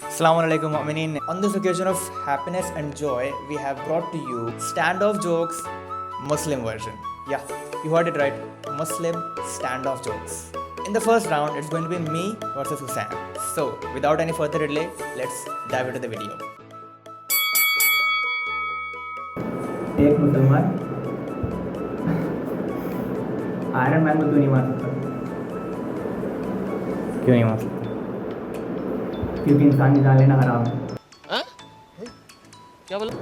Assalamu alaikum Mumineen. On this occasion of happiness and joy, we have brought to you standoff jokes Muslim version. Yeah, you heard it right. Muslim standoff jokes. In the first round, it's going to be me versus Hussain. So, without any further delay, let's dive into the video. एक मुसलमान iron man को क्यों नहीं मार सकता? क्यों नहीं मार सकता? क्योंकि इंसान की जान लेना हराम है। क्या बोला?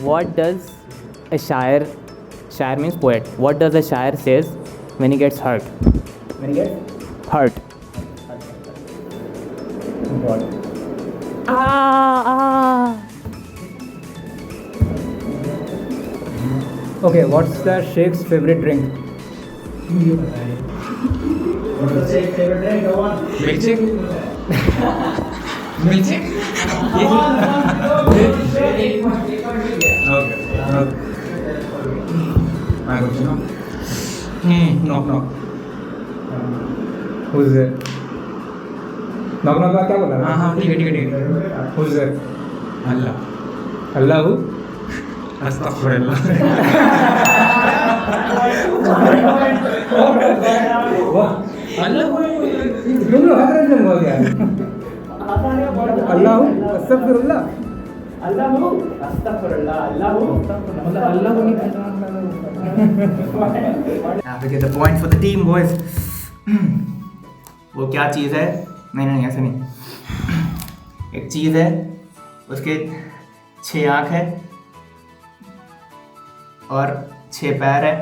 What does a shire means poet. What does a shire says when he gets hurt? When he gets Hurt. God. Okay, what's the Sheikh's favorite drink? What's the Sheikh's favorite drink? Go on. Milkshake? Milkshake? Okay. My question. Knock. Who's there? Knock का क्या बोला? हाँ ठीक है Who's there? Allah Allah who? अस्तगफिरुल्लाह तुम लोग हर रंजन हो गया अल्लाह अस्तगफिरुल्लाह अल्लाह को नहीं Now we get the point for the team, boys. वो क्या चीज़ है? नहीं ऐसे नहीं। एक चीज़ है, उसके 6 आँख है और 6 पैर है।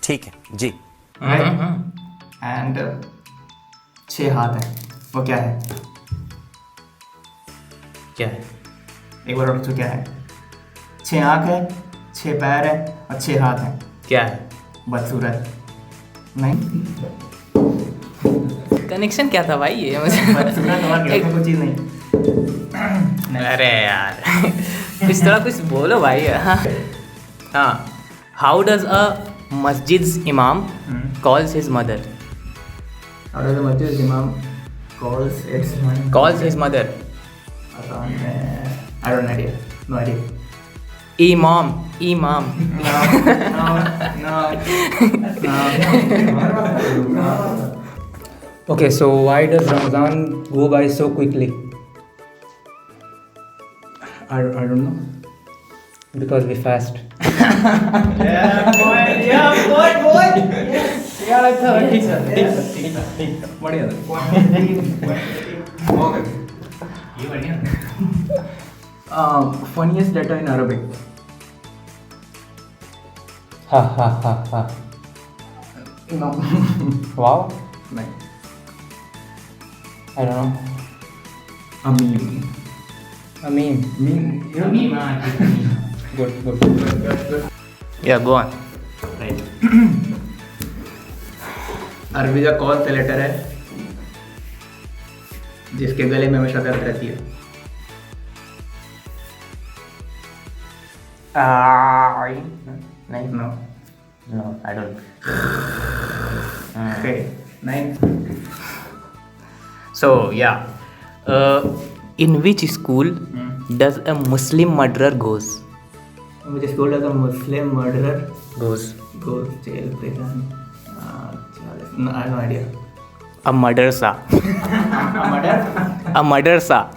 ठीक है जी एंड 6 हाथ है। वो क्या है? क्या है? एक बार और पूछो क्या है? 6 आँख है, 6 पैर है और 6 हाथ है। क्या है? बदसूरत। नहीं, कनेक्शन क्या था भाई ये मुझे बदसूरत तुम्हारे घर में कोई चीज़ नहीं। अरे यार इस तरह कुछ बोलो भाई। हाँ हाउ डज अ मस्जिद्स इमाम calls his mother? How does the masjid imam calls his mother? I don't know. No idea. इमाम No. Okay, so why does Ramadan go by so quickly? I don't know. Because we fast. Yeah, boy. Yeah, अच्छा ठीक है बढ़िया ये बढ़िया funniest letter in Arabic. Ha. No. Wow. नहीं. I don't know. Amin. Good. या go on. Right. अरबी का कौन सा लेटर है जिसके गले में हमेशा दर्द रहती है? नहीं No. I don't. Okay. 9. So in which school does a Muslim murderer goes? Which school does a Muslim murderer Goes goes jail, prison? No, I have no idea. a madrasa. A murder? A madrasa.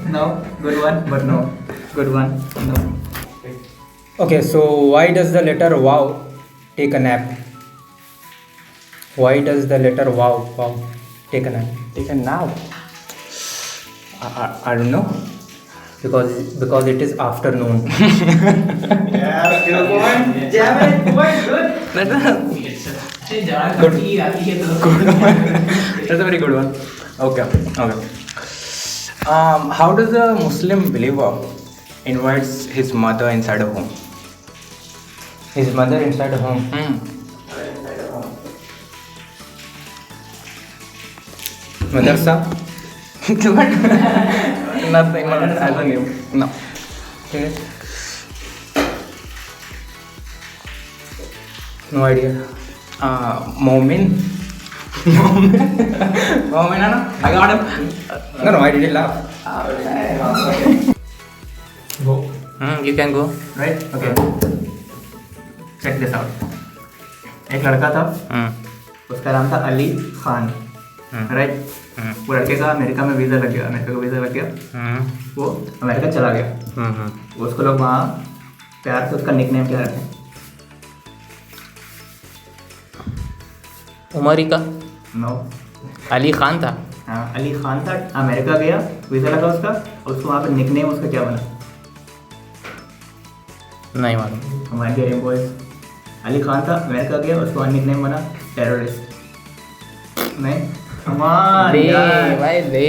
No. Good one, but no. Good one. No. Okay, so why does the letter wow take a nap? Why does the letter wow take a nap? Take a nap. I don't know. Because it is afternoon. Yeah, good one. Damn it, boy. Good. That's a very good one. Okay. How does a Muslim believer invites his mother inside a home? His mother inside a home. Madrasa? Nothing as a name. No. Okay. No idea. Momin. Momin, Anna? I got him. No, I didn't laugh. Go. You can go. Right? Okay. Check this out. एक लड़का था, उसका नाम था Ali Khan, right? वो लड़के का America में वीज़ा लग गया, वो अमेरिका चला गया। वो उसको लोग वहाँ प्यार से उसका निकनेम क्या रखे? उमरी का नो, अली खान था। हाँ, अली खान था, अमेरिका गया, वीज़ा लगा उसका, और उसको वहाँ पे निकनेम उसका क्या बना? नहीं मालूम। हमारे गेम बॉयज, अली खान था, अमेरिका गया, उसको निकनेम बना टेररिस्ट। नहीं, भाई दे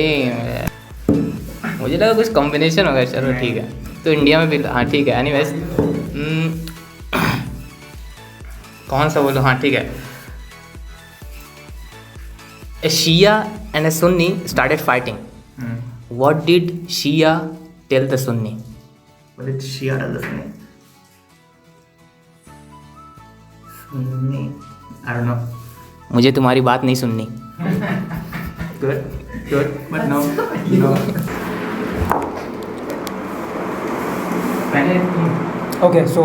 मुझे लगा कुछ कॉम्बिनेशन होगा। चलो ठीक है, तो इंडिया में भी हाँ ठीक है। एनीवेज कौन सा बोलो? हाँ ठीक है। A Shia and a Sunni started fighting. What did Shia tell the Sunni? What did Shia tell the Sunni? Sunni, I don't know. मुझे तुम्हारी बात नहीं सुननी। Good, but no. Okay, so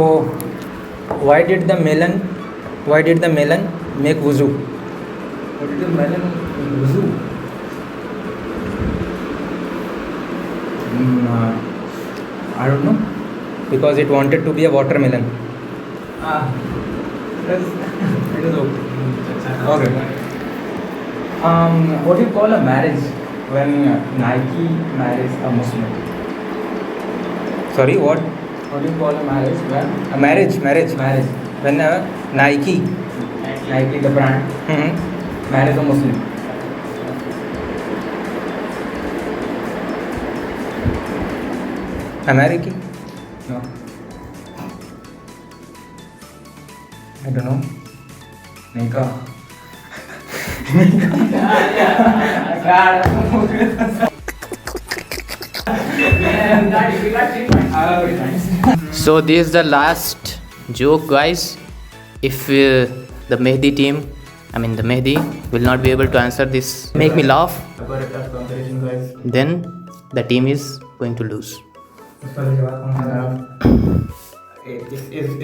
why did the melon make wuzu? What did the melon wuzu? I don't know. Because it wanted to be a watermelon. It is okay. What do you call a marriage when Nike marries a Muslim? Sorry, what? What do you call a marriage when? A marriage. When Nike the brand, marries a Muslim. American? No. I don't know. Nika. So this is the last joke, guys. If the Mehdi team, I mean the Mehdi, will not be able to answer this, make me laugh, I got a tough competition, guys. then the team is going to lose.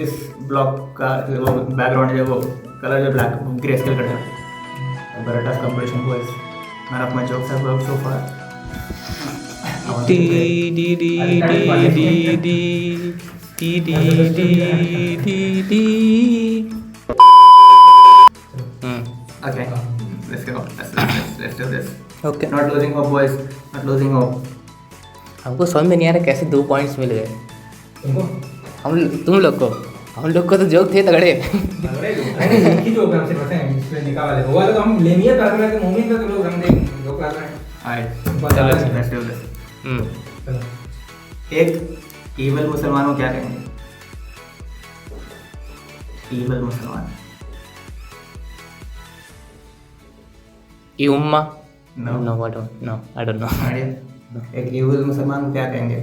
इस block का वो background है, वो colour जो black grey scale का था। But a tough competition, boys. None of my jokes have worked so far. Okay, let's go. Let's do this. Okay. Not losing hope, boys. Not losing hope. हमको समझ में नहीं आ रहा कैसे 2 points मिल गए तुम लोग को। हम लोग को तो जोक थे तगड़े। चलो, let's do this. एक evil मुसलमान को क्या कहेंगे? Evil मुसलमान। उम्मा? No. No, I don't know. Idea? एक evil मुसलमान को क्या कहेंगे?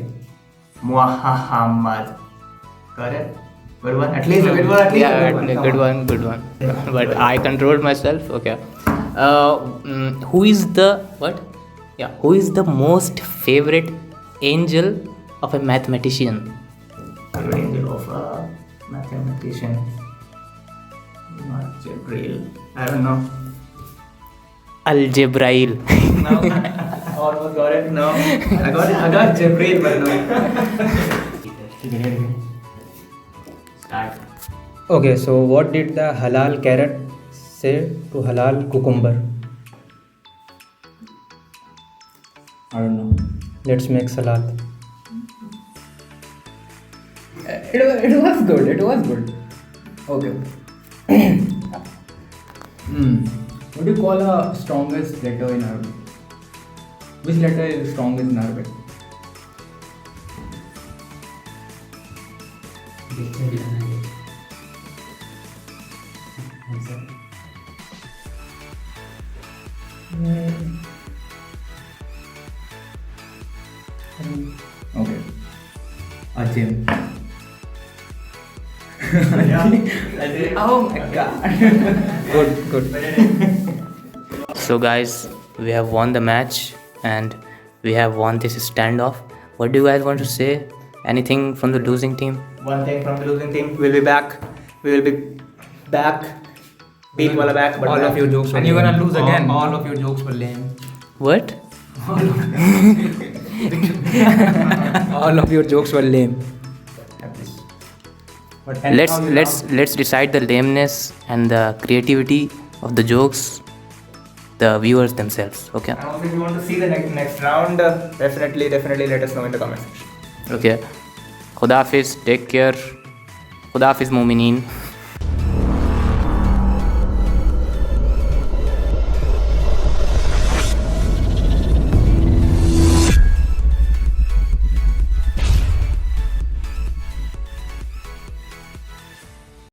Muhammad. Correct? Good one. At least a good one. Yeah, good one. But I controlled myself. Okay. Who is the what? Yeah. Who is the most favorite angel of a mathematician? Favorite angel of a mathematician. Not Jibril. I don't know. Algebrail. No. Almost got it. No. I got Jibril, but no. Start. Okay, so what did the halal carrot say to halal cucumber? I don't know. Let's make salad. It was good. Okay. What do you call a strongest letter in Arabic? Which letter is strongest in Arabic? Okay. Ajim. Yeah. Oh my god. Good. So guys, we have won the match and we have won this standoff. What do you guys want to say? Anything from the losing team? One thing from the losing team, we'll be back. We will be back. Beat wala back, but All of your jokes were And you're gonna lame. lose again. All of your jokes were lame. What? All of your jokes were lame. But Let's decide the lameness and the creativity of the jokes, the viewers themselves. Okay. And also, if you want to see the next round, definitely let us know in the comment section. Okay. Khuda Hafiz. Take care. Khuda Hafiz Momineen.